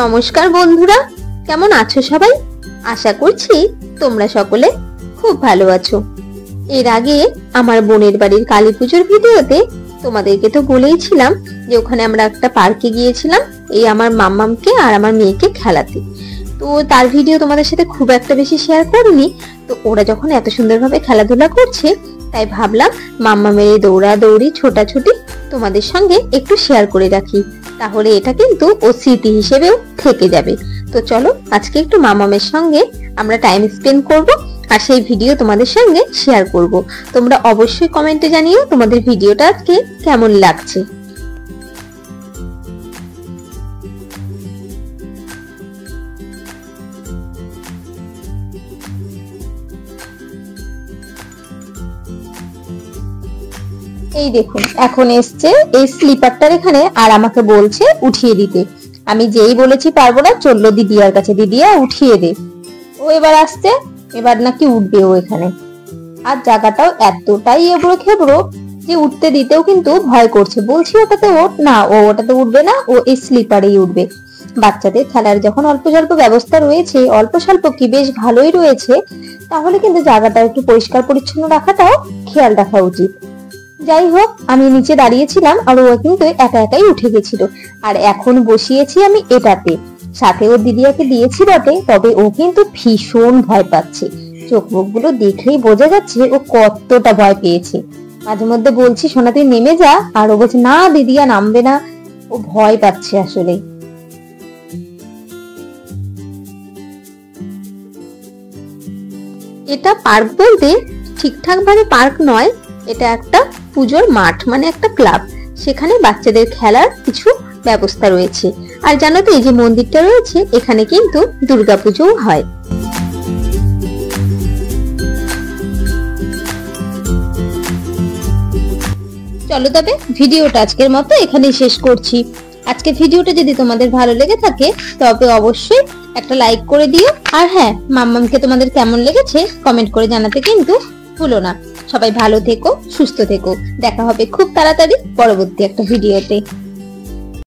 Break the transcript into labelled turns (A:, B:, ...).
A: নমস্কার বন্ধুরা, কেমন আছো সবাই? আশা করছি তোমরা সকলে খুব ভালো আছো। এর আগে আমার বোনের বাড়ির কালী পুজোর ভিডিওতে তোমাদেরকে তো বলেইছিলাম যে ওখানে আমরা একটা পার্কে গিয়েছিলাম এই আমার মাম্মামকে আর আমার মেয়েকে খেলাতে। তো তার ভিডিও তোমাদের সাথে খুব একটা বেশি শেয়ার করিনি। তো ওরা যখন এত সুন্দরভাবে খেলাধুলা করছে তাই ভাবলাম মাম্মামের এই দৌড়াদৌড়ি ছোটাছুটি তোমাদের সঙ্গে একটু শেয়ার করে রাখি, তাহলে এটা কিন্তু ও স্মৃতি হিসেবেও থেকে যাবে। তো চলো আজকে একটু মাম্মামের সঙ্গে আমরা টাইম স্পেন্ড করব আর সেই ভিডিও তোমাদের সঙ্গে শেয়ার করব। তোমরা অবশ্যই কমেন্টে জানিও তোমাদের ভিডিওটা আজকে কেমন লাগছে। এই দেখুন এখন এসছে এই স্লিপারটার এখানে আর আমাকে বলছে উঠিয়ে দিতে। আমি যেই বলেছি পারবো না, চললো দিদিয়ার কাছে, দিদিয়া উঠিয়ে দে। ও এবার আসছে, এবার নাকি উঠবে ও এখানে। আর জায়গাটাও এতটাই এবড়ো খেবড়ো যে উঠতে দিতেও কিন্তু ভয় করছে। বলছি ওটাতে ওঠ না, ও ওটাতে উঠবে না, ও এই স্লিপারেই উঠবে। বাচ্চাদের খেলার যখন অল্প স্বল্প ব্যবস্থা রয়েছে, অল্প স্বল্প কি বেশ ভালোই রয়েছে, তাহলে কিন্তু জায়গাটা একটু পরিষ্কার পরিচ্ছন্ন রাখাটাও খেয়াল রাখা উচিত। যাই হোক, আমি নিচে দাঁড়িয়েছিলাম আর ও কিন্তু একা একাই উঠে গেছিল। আর এখন বসিয়েছি আমি এটাতে, সাথে ওর দিদিয়াকে দিয়েছি বটে, তবে ও কিন্তু ভীষণ ভয় পাচ্ছে। চোখ মুখ গুলো দেখলেই বোঝা যাচ্ছে ও কতটা ভয় পেয়েছে। মাঝে মধ্যে বলছি সোনা তুই নেমে যা, আর ও বলছে না দিদিয়া নামবে না, ও ভয় পাচ্ছে আসলে। এটা পার্ক বলতে ঠিকঠাক ভাবে পার্ক নয়, এটা একটা পুজোর মাঠ, মানে একটা ক্লাব। সেখানে বাচ্চাদের খেলার কিছু ব্যবস্থা রয়েছে। আর জানো তো এই যে মন্দিরটা রয়েছে, এখানে কিন্তু দুর্গাপুজোও হয়। চলো তবে ভিডিওটা আজকের মতো এখানেই শেষ করছি। আজকে ভিডিওটা যদি তোমাদের ভালো লেগে থাকে তবে অবশ্যই একটা লাইক করে দিও। আর হ্যাঁ, মাম্মামকে তোমাদের কেমন লেগেছে কমেন্ট করে জানাতে কিন্তু ভুলো না। সবাই ভালো থেকো, সুস্থ থেকো। দেখা হবে খুব তাড়াতাড়ি পরবর্তী একটা ভিডিওতে।